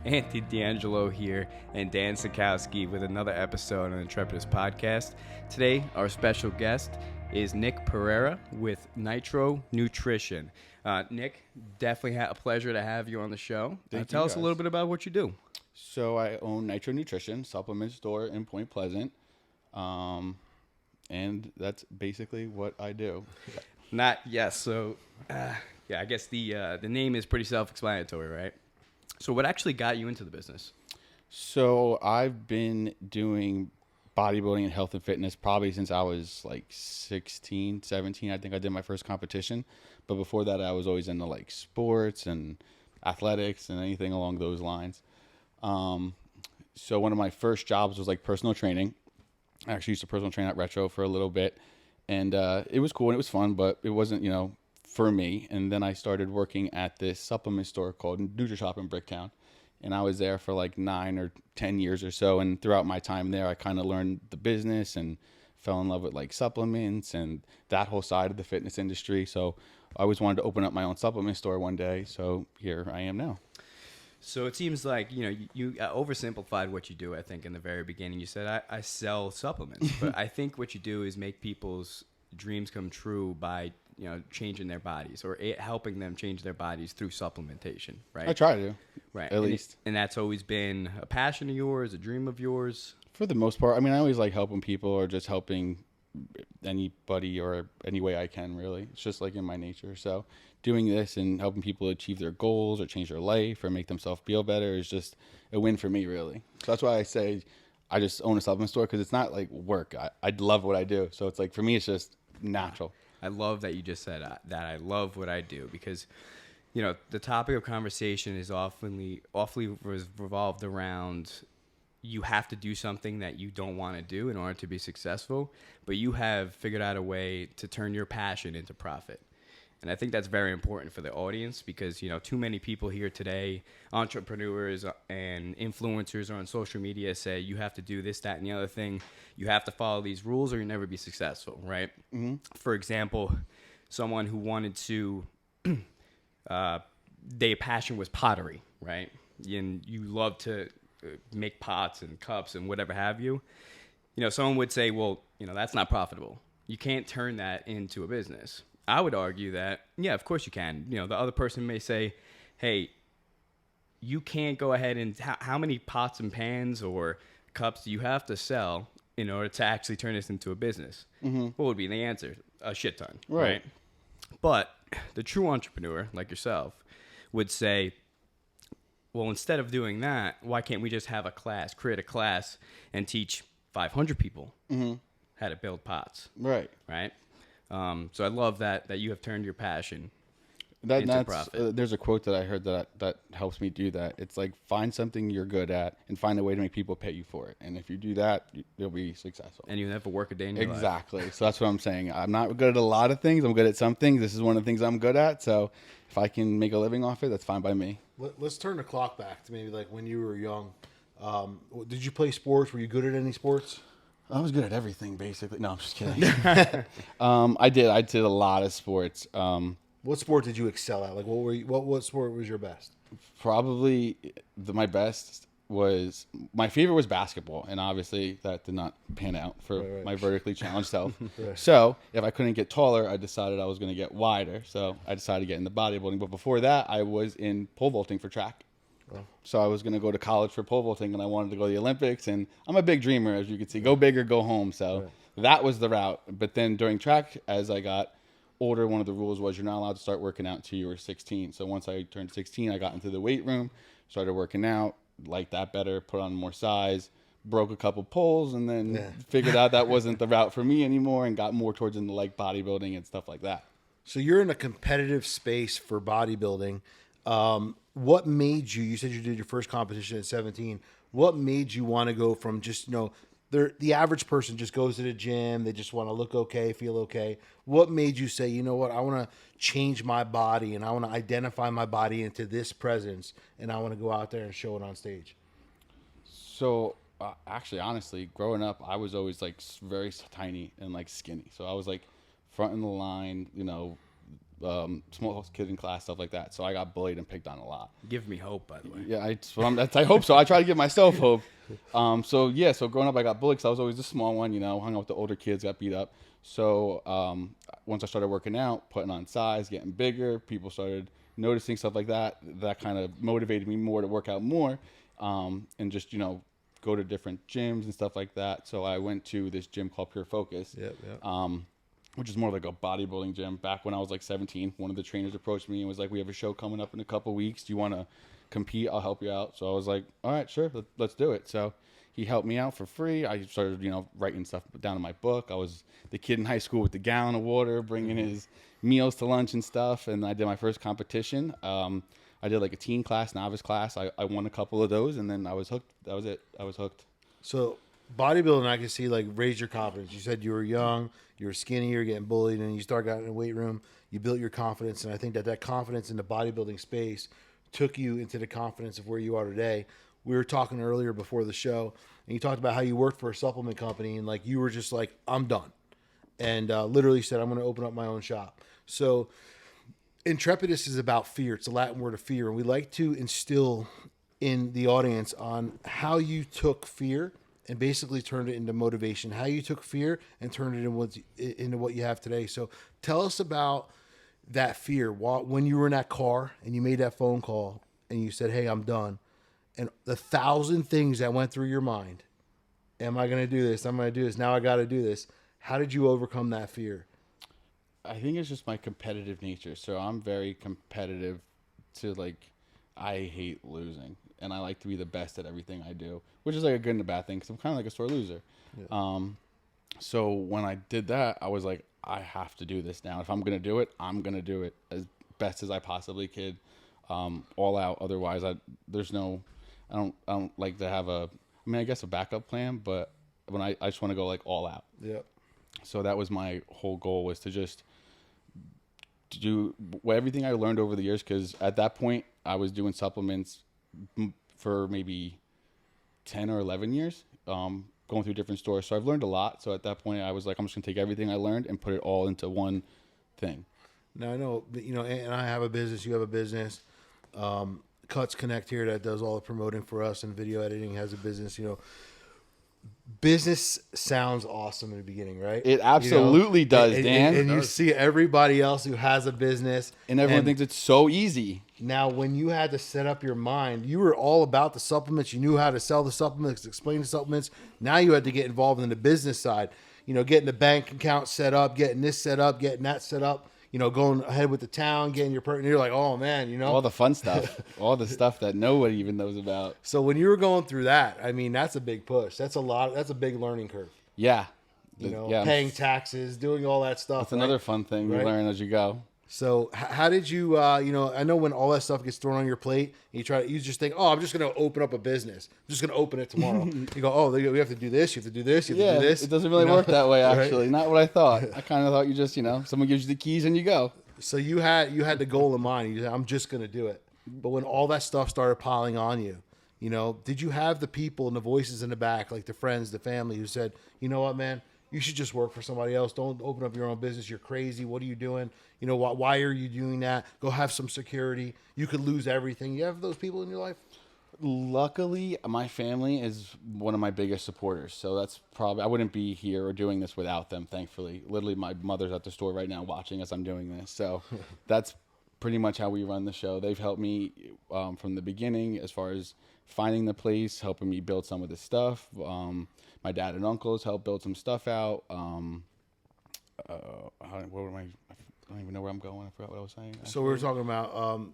Anthony D'Angelo here and Dan Sikowski with another episode on the Intrepidus Podcast. Today, our special guest is Nick Pereira with Nitro Nutrition. Nick, definitely a pleasure to have you on the show. Tell us a little bit about what you do. So I own Nitro Nutrition, supplement store in Point Pleasant, and that's basically what I do. I guess the name is pretty self-explanatory, right? So what actually got you into the business? So I've been doing bodybuilding and health and fitness probably since I was like 16, 17. I think I did my first competition. But before that, I was always into like sports and athletics and anything along those lines. So one of my first jobs was like personal training. I actually used to personal train at Retro for a little bit. And it was cool and it was fun, but it wasn't, for me. And then I started working at this supplement store called NutriShop in Bricktown. And I was there for like 9 or 10 years or so. And throughout my time there, I kind of learned the business and fell in love with like supplements and that whole side of the fitness industry. So I always wanted to open up my own supplement store one day. So here I am now. So it seems like, you oversimplified what you do, I think, in the very beginning. You said, I sell supplements. But I think what you do is make people's dreams come true by changing their bodies or helping them change their bodies through supplementation, right? I try to, right? At least. And that's always been a passion of yours, a dream of yours? For the most part. I mean, I always like helping people or just helping anybody or any way I can, really. It's just like in my nature. So doing this and helping people achieve their goals or change their life or make themselves feel better is just a win for me, really. So that's why I say I just own a supplement store, because it's not like work. I love what I do. So it's like, for me, it's just natural. I love that you just said that. I love what I do because, the topic of conversation is awfully revolved around you have to do something that you don't want to do in order to be successful, but you have figured out a way to turn your passion into profit. And I think that's very important for the audience because, too many people here today, entrepreneurs and influencers on social media say you have to do this, that, and the other thing. You have to follow these rules or you'll never be successful, right? Mm-hmm. For example, someone who wanted to, their passion was pottery, right? And you love to make pots and cups and whatever have you. Someone would say, well, that's not profitable. You can't turn that into a business. I would argue that, yeah, of course you can. The other person may say, hey, you can't go ahead and how many pots and pans or cups do you have to sell in order to actually turn this into a business? Mm-hmm. What would be the answer? A shit ton, right? But the true entrepreneur, like yourself, would say, well, instead of doing that, why can't we just have create a class and teach 500 people how to build pots? Right. So I love that you have turned your passion into profit. There's a quote that I heard that helps me do that. It's like, find something you're good at and find a way to make people pay you for it. And if you do that, you'll be successful. And you never work a day in your life. Exactly. So that's what I'm saying. I'm not good at a lot of things. I'm good at some things. This is one of the things I'm good at. So if I can make a living off it, that's fine by me. Let's turn the clock back to maybe like when you were young. Did you play sports? Were you good at any sports? I was good at everything, basically. No, I'm just kidding. I did a lot of sports. What sport did you excel at? Like, what sport was your best? Probably my best was, my favorite was basketball, and obviously that did not pan out for my vertically challenged self. Right. So if I couldn't get taller, I decided I was going to get wider. So I decided to get into bodybuilding. But before that, I was in pole vaulting for track. So I was going to go to college for pole vaulting, and I wanted to go to the Olympics. And I'm a big dreamer, as you can see. Go big or go home. So that was the route. But then during track, as I got older, one of the rules was you're not allowed to start working out until you were 16. So once I turned 16, I got into the weight room, started working out, liked that better, put on more size, broke a couple poles, and then figured out that wasn't the route for me anymore and got more towards into like bodybuilding and stuff like that. So you're in a competitive space for bodybuilding. What made you said you did your first competition at 17. What made you want to go from just, the average person just goes to the gym. They just want to look okay, feel okay. What made you say, you know what, I want to change my body and I want to identify my body into this presence and I want to go out there and show it on stage? So actually, honestly, growing up, I was always like very tiny and like skinny. So I was like front in the line, small kid in class, stuff like that. So I got bullied and picked on a lot. Give me hope, by the way. Yeah, I hope so. I try to give myself hope. So growing up, I got bullied because I was always the small one, hung out with the older kids, got beat up. So once I started working out, putting on size, getting bigger, people started noticing stuff like that. That kind of motivated me more to work out more and just, go to different gyms and stuff like that. So I went to this gym called Pure Focus. Which is more like a bodybuilding gym. Back when I was like 17, one of the trainers approached me and was like, we have a show coming up in a couple weeks. Do you want to compete? I'll help you out. So I was like, all right, sure, let's do it. So he helped me out for free. I started, writing stuff down in my book. I was the kid in high school with the gallon of water, bringing his meals to lunch and stuff. And I did my first competition. I did like a teen class, novice class. I won a couple of those, and then I was hooked. That was it. I was hooked. So bodybuilding, I can see, like, raise your confidence. You said you were young, you were skinny, you were getting bullied, and you started out in the weight room. You built your confidence, and I think that confidence in the bodybuilding space took you into the confidence of where you are today. We were talking earlier before the show, and you talked about how you worked for a supplement company, and like you were just like, I'm done, and literally said, I'm going to open up my own shop. So Intrepidus is about fear. It's a Latin word of fear, and we like to instill in the audience on how you took fear and basically turned it into motivation, how you took fear and turned it into what you have today. So tell us about that fear when you were in that car and you made that phone call and you said, hey, I'm done. And the 1,000 things that went through your mind. Am I going to do this? I'm going to do this. Now I got to do this. How did you overcome that fear? I think it's just my competitive nature. So I'm very competitive I hate losing. And I like to be the best at everything I do, which is like a good and a bad thing because I'm kind of like a sore loser. Yeah. So when I did that, I was like, I have to do this now. If I'm going to do it, I'm going to do it as best as I possibly could, all out. Otherwise, I don't like to have a backup plan, but when I just want to go like all out. Yeah. So that was my whole goal, was to just do everything I learned over the years. Cause at that point I was doing supplements for maybe 10 or 11 years, going through different stores. So I've learned a lot. So at that point I was like, I'm just gonna take everything I learned and put it all into one thing. Now I know, and I have a business, you have a business, Cuts Connect here that does all the promoting for us and video editing has a business, Business sounds awesome in the beginning, right? It absolutely does, Dan. And you see everybody else who has a business. And everyone thinks it's so easy. Now, when you had to set up your mind, you were all about the supplements. You knew how to sell the supplements, explain the supplements. Now you had to get involved in the business side. Getting the bank account set up, getting this set up, getting that set up. Going ahead with the town, getting your partner. You're like, oh man, all the fun stuff, all the stuff that nobody even knows about. So when you were going through that, I mean, that's a big push. That's a big learning curve. Yeah. Paying taxes, doing all that stuff. That's another fun thing you learn as you go. So how did you, I know when all that stuff gets thrown on your plate, you just think, oh, I'm just going to open up a business. I'm just going to open it tomorrow. You go, oh, we have to do this. You have to do this. You have to do this. It doesn't really work that way, actually. Right? Not what I thought. I kind of thought you just, someone gives you the keys and you go. So you had the goal in mind. You said, I'm just going to do it. But when all that stuff started piling on you, did you have the people and the voices in the back, like the friends, the family who said, you know what, man? You should just work for somebody else. Don't open up your own business. You're crazy. What are you doing? Why are you doing that? Go have some security. You could lose everything. You have those people in your life? Luckily, my family is one of my biggest supporters. So that's probably, I wouldn't be here or doing this without them, thankfully. Literally, my mother's at the store right now watching as I'm doing this. So that's pretty much how we run the show. They've helped me from the beginning as far as finding the place, helping me build some of the stuff. My dad and uncles helped build some stuff out. I don't even know where I'm going. I forgot what I was saying. So we were talking about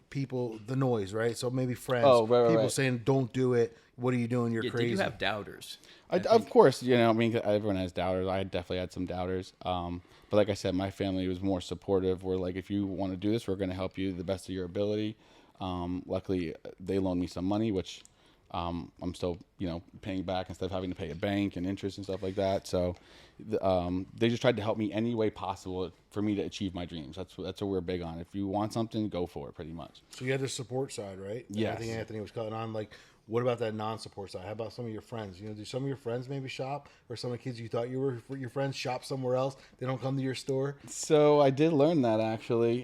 people, the noise, right? So maybe friends, people saying, don't do it. What are you doing? You're crazy. Did you have doubters? Of course, everyone has doubters. I definitely had some doubters. But like I said, my family was more supportive. We're like, if you want to do this, we're going to help you the best of your ability. Luckily, they loaned me some money, which I'm still, paying back instead of having to pay a bank and interest and stuff like that. So they just tried to help me any way possible for me to achieve my dreams. That's what we're big on. If you want something, go for it, pretty much. So you had the support side, right? Yes. I think Anthony was cutting on. What about that non-support side? How about some of your friends? You know, do some of your friends maybe shop, or some of the kids you thought you were your friends shop somewhere else? They don't come to your store. So I did learn that actually,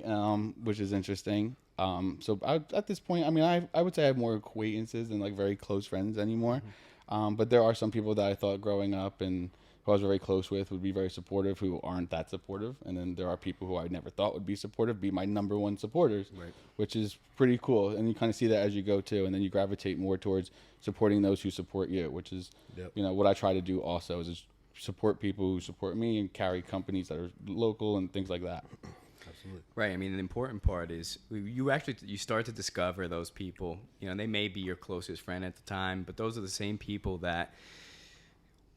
which is interesting. At this point, I mean, I would say I have more acquaintances than like very close friends anymore. But there are some people that I thought growing up and who I was very close with would be very supportive who aren't that supportive. And then there are people who I never thought would be supportive be my number one supporters, Right. which is pretty cool. And you kind of see that as you go too. And then you gravitate more towards supporting those who support you, which is, you know, what I try to do also is support people who support me and carry companies that are local and things like that. Absolutely. Right. I mean, the important part is you start to discover those people. You know, they may be your closest friend at the time, but those are the same people that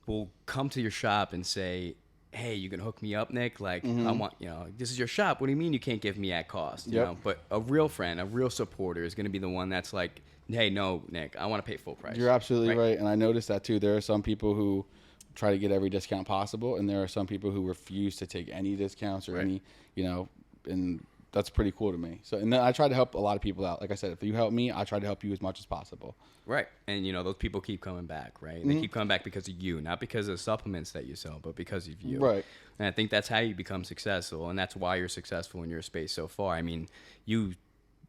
will come to your shop and say, hey, you can hook me up, Nick? Like, I want, you know, this is your shop. What do you mean you can't give me at cost? You know, but a real friend, a real supporter is going to be the one that's like, hey, no, Nick, I want to pay full price. You're absolutely right. And I noticed that too. There are some people who try to get every discount possible, and there are some people who refuse to take any discounts or any, you know, and that's pretty cool to me. So, and then I try to help a lot of people out. Like I said, if you help me, I try to help you as much as possible. Right. And, you know, those people keep coming back, right? They keep coming back because of you, not because of supplements that you sell, but because of you. Right. And I think that's how you become successful, and that's why you're successful in your space so far. I mean, you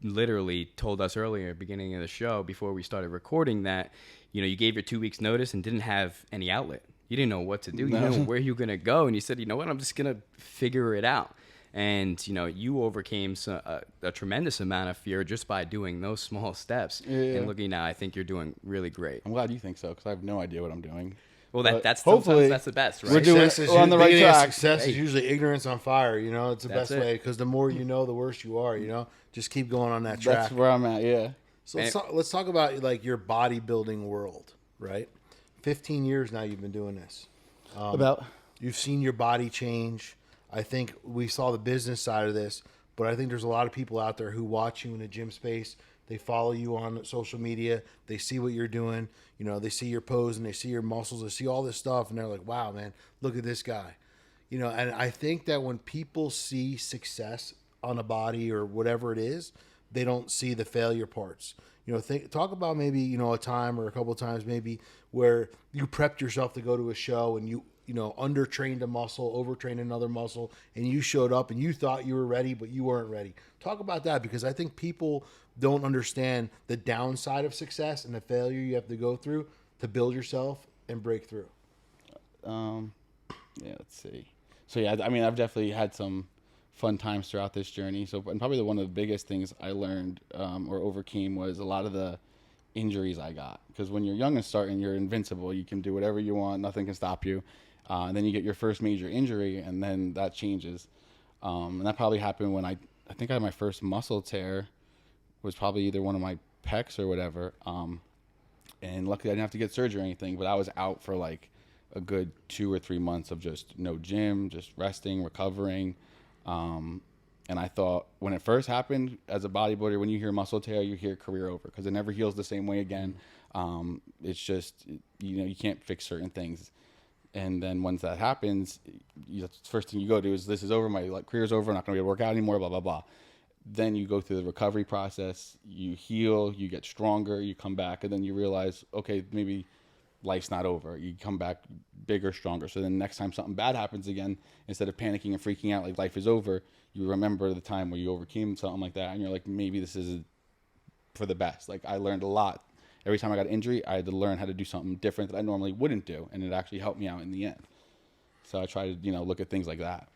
literally told us earlier, beginning of the show, before we started recording, that, you know, you gave your 2 weeks notice and didn't have any outlet. You didn't know what to do. You didn't know where you were going to go. And you said, you know what, I'm just going to figure it out. And, you know, you overcame a tremendous amount of fear just by doing those small steps. Yeah. And looking now, I think you're doing really great. I'm glad you think so, because I have no idea what I'm doing. Well, that's hopefully that's the best, right? We're on the right track. Success is usually ignorance on fire. You know, it's the best way, because the more you know, the worse you are. You know, just keep going on that track. That's where I'm at. Yeah. So let's talk about like your bodybuilding world, right? 15 years now you've been doing this. You've seen your body change. I think we saw the business side of this, but I think there's a lot of people out there who watch you in the gym space. They follow you on social media. They see what you're doing. You know, they see your pose and they see your muscles. They see all this stuff, and they're like, wow, man, look at this guy. You know, and I think that when people see success on a body or whatever it is, they don't see the failure parts. You know, talk about maybe, you know, a time or a couple of times maybe where you prepped yourself to go to a show and you know, undertrained a muscle, overtrained another muscle, and you showed up and you thought you were ready, but you weren't ready. Talk about that, because I think people don't understand the downside of success and the failure you have to go through to build yourself and break through. Yeah, let's see. So, yeah, I mean, I've definitely had some fun times throughout this journey. So, and probably one of the biggest things I learned or overcame was a lot of the injuries I got. Because when you're young and starting, you're invincible. You can do whatever you want. Nothing can stop you. And then you get your first major injury, and then that changes. And that probably happened when I think I had my first muscle tear. Was probably either one of my pecs or whatever. And luckily I didn't have to get surgery or anything, but I was out for like a good 2 or 3 months of just no gym, just resting, recovering. And I thought when it first happened as a bodybuilder, when you hear muscle tear, you hear career over, because it never heals the same way again. It's just, you know, you can't fix certain things. And then once that happens, the first thing you go do is, this is over, my career's over, I'm not going to be able to work out anymore, blah, blah, blah. Then you go through the recovery process, you heal, you get stronger, you come back, and then you realize, okay, maybe life's not over. You come back bigger, stronger. So then next time something bad happens again, instead of panicking and freaking out like life is over, you remember the time where you overcame something like that, and you're like, maybe this is for the best. Like, I learned a lot. Every time I got an injury, I had to learn how to do something different that I normally wouldn't do, and it actually helped me out in the end. So I try to, you know, look at things like that.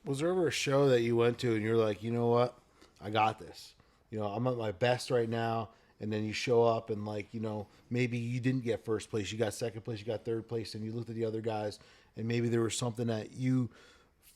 Was there ever a show that you went to and you're like, you know what, I got this. You know, I'm at my best right now, and then you show up and, like, you know, maybe you didn't get first place, you got second place, you got third place, and you looked at the other guys, and maybe there was something that you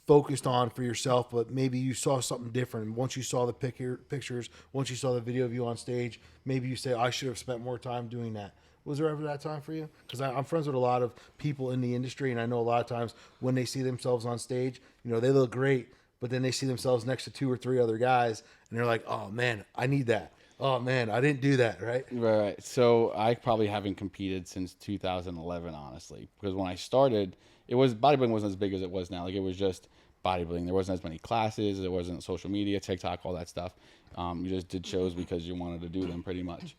focused on for yourself, but maybe you saw something different. And once you saw the pictures, once you saw the video of you on stage, maybe you say, I should have spent more time doing that. Was there ever that time for you? Because I'm friends with a lot of people in the industry, and I know a lot of times when they see themselves on stage, you know, they look great, but then they see themselves next to 2 or 3 other guys, and they're like, oh, man, I need that. Oh, man, I didn't do that, right? Right. So I probably haven't competed since 2011, honestly, because when I started, bodybuilding wasn't as big as it was now. Like, it was just bodybuilding. There wasn't as many classes. There wasn't social media, TikTok, all that stuff. You just did shows because you wanted to do them, pretty much.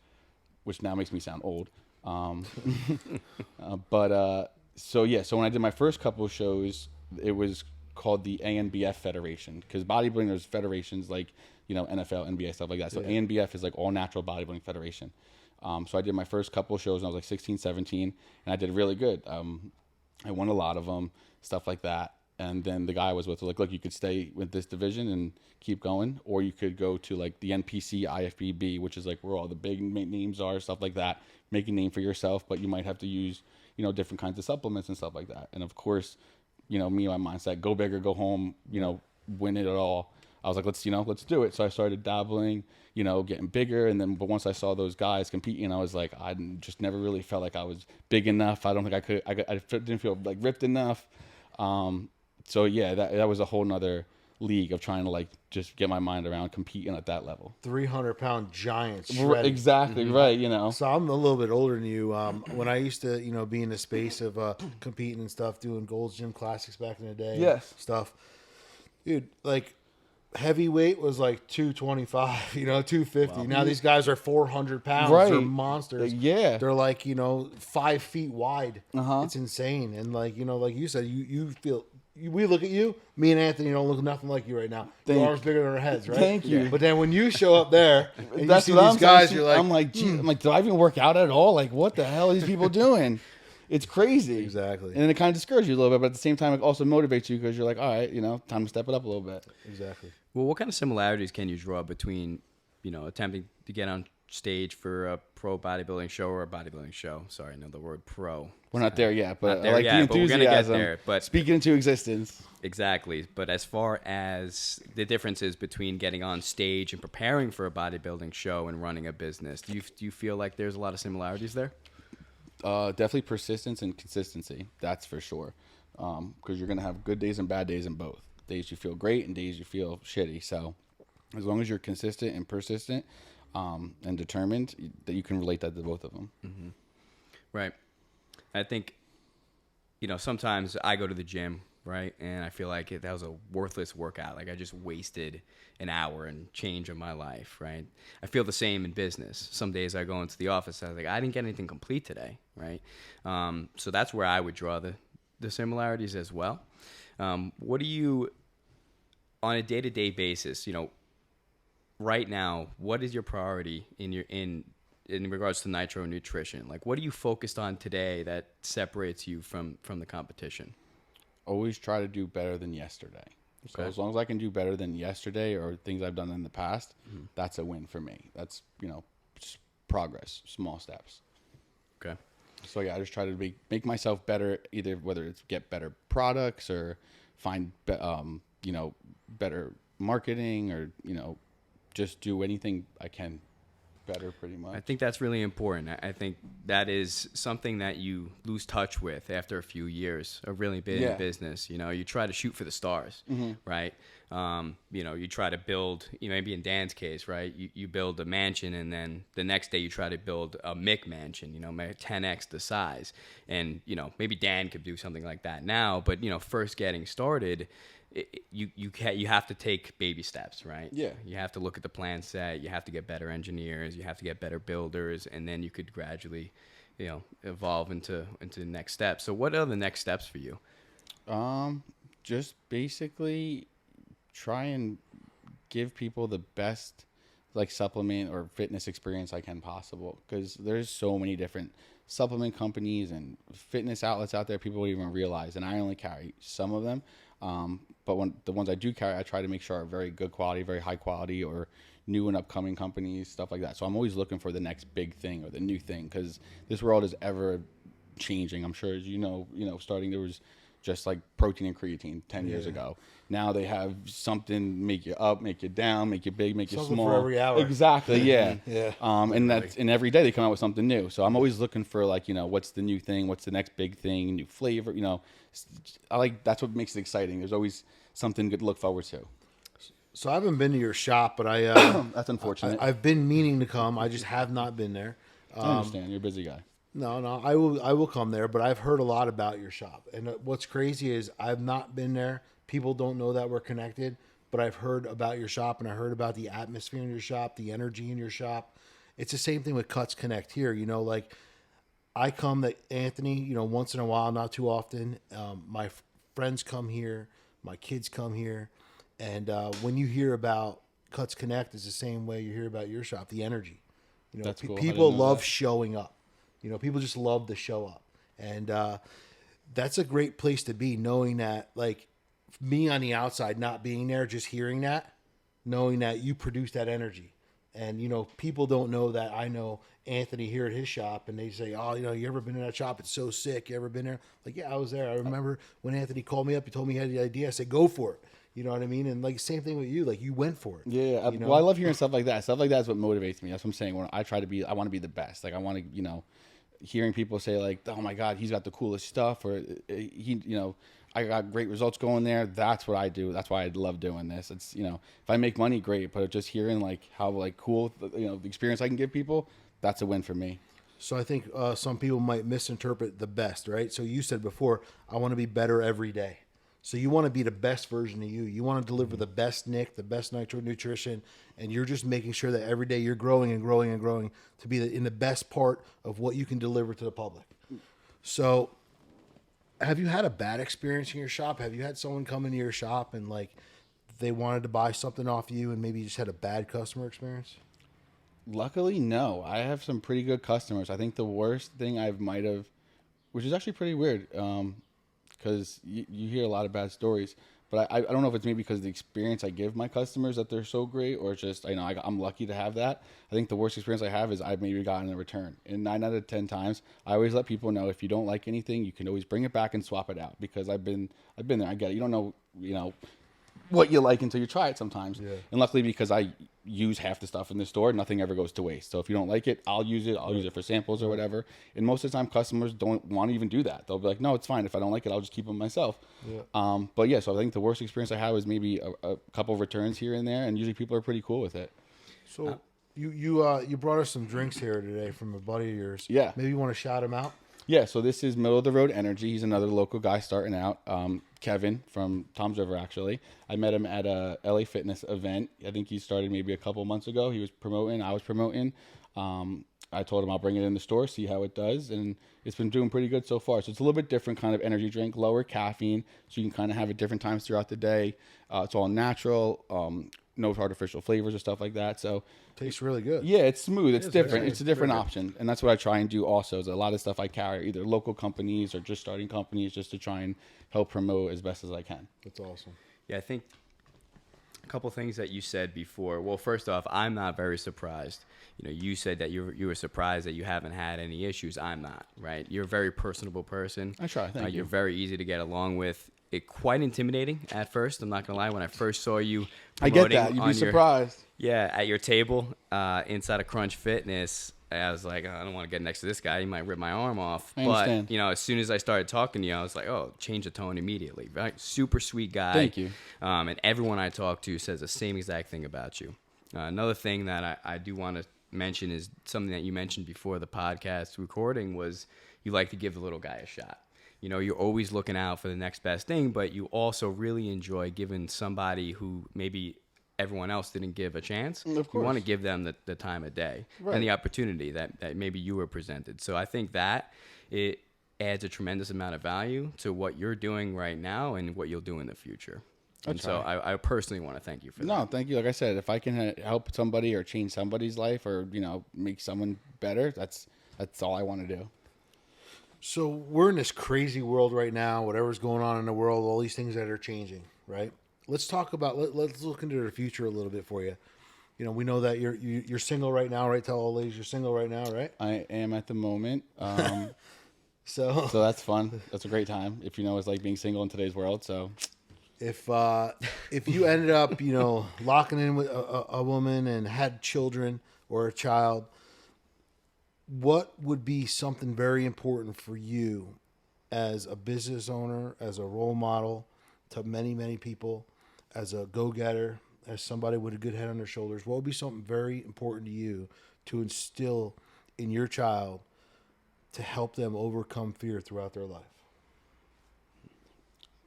which now makes me sound old. So when I did my first couple of shows, it was called the ANBF Federation, because bodybuilding, there's federations like, NFL, NBA, stuff like that. So ANBF is like All Natural Bodybuilding Federation. So I did my first couple of shows when I was like 16, 17, and I did really good. I won a lot of them, stuff like that. And then the guy I was with was like, look, you could stay with this division and keep going, or you could go to like the NPC IFBB, which is like where all the big names are, stuff like that. Make a name for yourself, but you might have to use, different kinds of supplements and stuff like that. And of course, me and my mindset, go big or go home, win it all. I was like, let's do it. So I started dabbling, getting bigger. And then, but once I saw those guys competing, I was like, I just never really felt like I was big enough. I don't think I didn't feel like ripped enough. So yeah, that was a whole nother league of trying to like just get my mind around competing at that level. 300-pound giants. Exactly. Mm-hmm. Right. So I'm a little bit older than you. When I used to, be in the space of competing and stuff, doing Gold's Gym Classics back in the day. Yes. Stuff. Dude, like heavyweight was like 225, 250. Wow. Now these guys are 400 pounds. Right. They're monsters. Yeah. They're like, 5 feet wide. Uh-huh. It's insane. And like, like you said, you feel... We look at you, me and Anthony don't look nothing like you right now. The arms bigger than our heads, right? Thank you. But then when you show up there and that's you see these guys, you're like... I'm like, gee, do I even work out at all? Like, what the hell are these people doing? It's crazy. Exactly. And then it kind of discourages you a little bit, but at the same time, it also motivates you because you're like, all right, time to step it up a little bit. Exactly. Well, what kind of similarities can you draw between, attempting to get on stage for a pro bodybuilding show or a bodybuilding show? Sorry, no, the word pro. We're not there yet, but I like the enthusiasm. But we're gonna get there. But speaking into existence. Exactly. But as far as the differences between getting on stage and preparing for a bodybuilding show and running a business, do you feel like there's a lot of similarities there? Definitely persistence and consistency. That's for sure. Because you're gonna have good days and bad days in both. Days you feel great and days you feel shitty. So as long as you're consistent and persistent and determined, that you can relate that to both of them. Mm-hmm. Right. I think, sometimes I go to the gym, right, and I feel like that was a worthless workout. Like I just wasted an hour and change of my life, right? I feel the same in business. Some days I go into the office, I was like, I didn't get anything complete today, right? So that's where I would draw the similarities as well. What do you, on a day-to-day basis, right now, what is your priority in regards to nitro nutrition? Like, what are you focused on today that separates you from the competition? Always try to do better than yesterday. So as long as I can do better than yesterday or things I've done in the past, that's a win for me. That's, progress, small steps. Okay. So yeah, I just try to make myself better, either whether it's get better products or find, better marketing or, just do anything I can better pretty much. I think that's really important. I think that is something that you lose touch with after a few years of really being in business. You try to shoot for the stars, right? You try to build, maybe in Dan's case, right? You build a mansion and then the next day you try to build a Mick mansion, maybe 10x the size. And, maybe Dan could do something like that now, but, first getting started, you have to take baby steps, right? Yeah. You have to look at the plan set. You have to get better engineers. You have to get better builders, and then you could gradually, evolve into the next steps. So, what are the next steps for you? Just basically try and give people the best supplement or fitness experience I can possible, because there's so many different supplement companies and fitness outlets out there people don't even realize, and I only carry some of them. But when the ones I do carry, I try to make sure are very good quality, very high quality, or new and upcoming companies, stuff like that. So I'm always looking for the next big thing or the new thing, because this world is ever changing. I'm sure, as starting there was just like protein and creatine 10 years ago. Now they have something make you up, make you down, make you big, make something you small. for every hour. Exactly, yeah. Yeah. And every day they come out with something new. So I'm always looking for what's the new thing, what's the next big thing, new flavor. That's what makes it exciting. There's always something good to look forward to. So I haven't been to your shop, but I that's unfortunate. I've been meaning to come. I just have not been there. I understand. You're a busy guy. No, I will come there, but I've heard a lot about your shop. And what's crazy is I've not been there. People don't know that we're connected, but I've heard about your shop, and I heard about the atmosphere in your shop, the energy in your shop. It's the same thing with Cuts Connect here. You know, like I come to Anthony, you know, once in a while, not too often. My friends come here, my kids come here, and when you hear about Cuts Connect, it's the same way you hear about your shop. The energy, you know, That's cool. people love showing up. You know, people just love to show up, and that's a great place to be. Knowing that, like me on the outside, not being there, just hearing that, knowing that you produce that energy. And, you know, people don't know that I know Anthony here at his shop, and they say, oh, you know, you ever been in that shop? It's so sick. You ever been there? Like, yeah, I was there. I remember when Anthony called me up, he told me he had the idea. I said, go for it. You know what I mean? And like, same thing with you. Like, you went for it. Yeah. You know? Well, I love hearing stuff like that. Stuff like that is what motivates me. That's what I'm saying. When I want to be the best. Like, I want to, you know, hearing people say like, oh my God, he's got the coolest stuff, or he, you know, I got great results going there. That's what I do. That's why I love doing this. It's, you know, if I make money, great. But just hearing like how like cool, you know, the experience I can give people, that's a win for me. So I think some people might misinterpret the best, right? So you said before, I want to be better every day. So you want to be the best version of you. You want to deliver the best Nick, the best nitro nutrition, and you're just making sure that every day you're growing and growing and growing to be in the best part of what you can deliver to the public. So have you had a bad experience in your shop? Have you had someone come into your shop and like they wanted to buy something off you and maybe you just had a bad customer experience? Luckily, no. I have some pretty good customers. I think the worst thing I might have, which is actually pretty weird, because you hear a lot of bad stories. But I don't know if it's maybe because of the experience I give my customers that they're so great, or just, you know, I'm lucky to have that. I think the worst experience I have is I've maybe gotten a return. And 9 out of 10 times, I always let people know if you don't like anything, you can always bring it back and swap it out, because I've been there. I get it. You don't know, you know, what you like until you try it sometimes. Yeah. And luckily, because I use half the stuff in the store, nothing ever goes to waste. So if you don't like it, I'll use it. I'll use it for samples or whatever. And most of the time, customers don't want to even do that. They'll be like, no, it's fine. If I don't like it, I'll just keep them myself. Yeah. But yeah, so I think the worst experience I had was maybe a couple of returns here and there, and usually people are pretty cool with it. So you brought us some drinks here today from a buddy of yours. Yeah. Maybe you want to shout him out? Yeah, so this is Middle of the Road Energy. He's another local guy starting out. Kevin from Tom's River, actually. I met him at a LA Fitness event. I think he started maybe a couple months ago. He was promoting. I was promoting. I told him I'll bring it in the store, see how it does, and it's been doing pretty good so far. So it's a little bit different kind of energy drink, lower caffeine, so you can kind of have it different times throughout the day. It's all natural, no artificial flavors or stuff like that. So tastes really good. Yeah, it's smooth. It's different. It's a different option, and that's what I try and do. Also, is a lot of stuff I carry, either local companies or just starting companies, just to try and help promote as best as I can. That's awesome. Yeah, I think a couple things that you said before. Well, first off, I'm not very surprised. You know, you said that you were surprised that you haven't had any issues. I'm not, right? You're a very personable person. I try. Thank you. You're very easy to get along with. It quite intimidating at first. I'm not gonna lie. When I first saw you, I get that. You'd be surprised. At your table inside of Crunch Fitness, I was like, oh, I don't want to get next to this guy. He might rip my arm off. I understand. You know, as soon as I started talking to you, I was like, oh, change the tone immediately. Right? Super sweet guy. Thank you. And everyone I talk to says the same exact thing about you. Another thing that I do want to mention is something that you mentioned before the podcast recording was you like to give the little guy a shot. You know, you're always looking out for the next best thing, but you also really enjoy giving somebody who maybe everyone else didn't give a chance. Of course. You want to give them the time of day and the opportunity that maybe you were presented. So I think that it adds a tremendous amount of value to what you're doing right now and what you'll do in the future. And so I personally want to thank you for that. No, thank you. Like I said, if I can help somebody or change somebody's life or, you know, make someone better, that's all I want to do. So we're in this crazy world right now, whatever's going on in the world, all these things that are changing, right? Let's talk about, let's look into the future a little bit for you. You know, we know that you're single right now, right? Tell all ladies you're single right now, right? I am at the moment. So that's fun. That's a great time. If you know, it's like being single in today's world. So if you ended up, you know, locking in with a woman and had children or a child, what would be something very important for you as a business owner, as a role model to many, many people, as a go-getter, as somebody with a good head on their shoulders? What would be something very important to you to instill in your child to help them overcome fear throughout their life?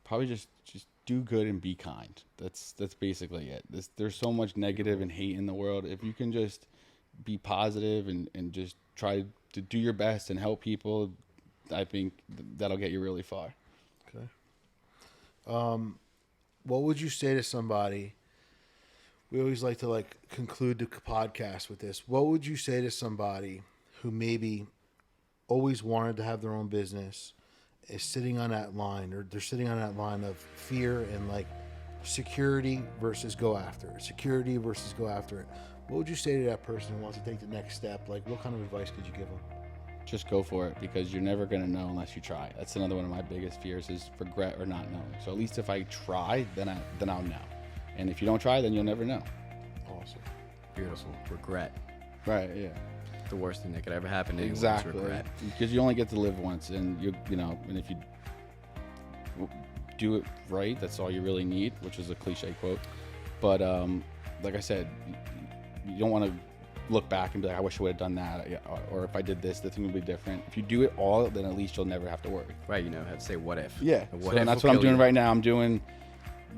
Probably just do good and be kind. That's basically it. There's so much negative and hate in the world. If you can just be positive and just try to do your best and help people, I think that'll get you really far. Okay. What would you say to somebody? We always like to conclude the podcast with this. What would you say to somebody who maybe always wanted to have their own business, is sitting on that line, or they're sitting on that line of fear and security versus go after it, security versus go after it? What would you say to that person who wants to take the next step? What kind of advice could you give them? Just go for it, because you're never going to know unless you try. That's another one of my biggest fears, is regret or not knowing. So at least if I try, then I'll know. And if you don't try, then you'll never know. Awesome. Beautiful. Regret. Right, yeah. The worst thing that could ever happen to anyone is Exactly. regret. Because you only get to live once, and and if you do it right, that's all you really need, which is a cliche quote. But like I said, you don't want to look back and be like, I wish I would have done that, or if I did this, the thing would be different. If you do it all, then at least you'll never have to worry. Right, have to say what if. Yeah, What so if that's will what I'm kill doing you. right now. I'm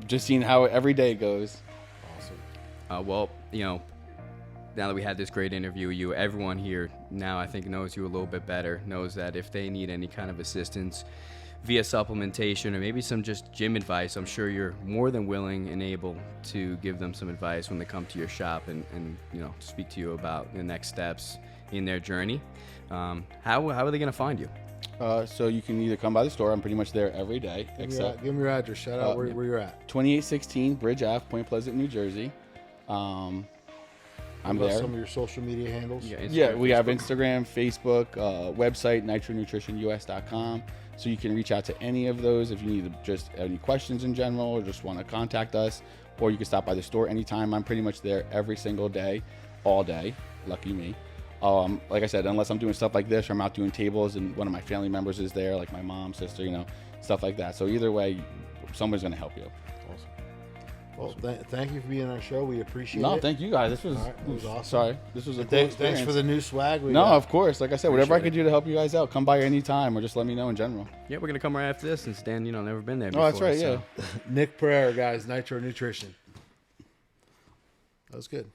just seeing how every day goes. Awesome. Well, now that we had this great interview with you, everyone here now I think knows you a little bit better, knows that if they need any kind of assistance via supplementation or maybe some just gym advice, I'm sure you're more than willing and able to give them some advice when they come to your shop and speak to you about the next steps in their journey. How are they going to find you? So you can either come by the store. I'm pretty much there every day. Give them your address. Shout out where you're at. 2816 Bridge Ave, Point Pleasant, New Jersey. I'm there. Some of your social media handles. Yeah, we have Instagram, Facebook, website, nitronutritionus.com. So you can reach out to any of those if you need just any questions in general or just want to contact us, or you can stop by the store anytime. I'm pretty much there every single day, all day. Lucky me. Like I said, unless I'm doing stuff like this or I'm out doing tables and one of my family members is there, like my mom, sister, stuff like that. So either way, somebody's going to help you. Awesome. Well, thank you for being on our show. We appreciate it. No, thank you guys. This was awesome. Sorry, this was a cool Thanks experience. for the new swag. Of course. Like I said, whatever I could do to help you guys out, come by any time or just let me know in general. Yeah, we're going to come right after this since Dan, never been there before. Oh, that's right, so. yeah. Nick Pereira, guys, Nitro Nutrition. That was good.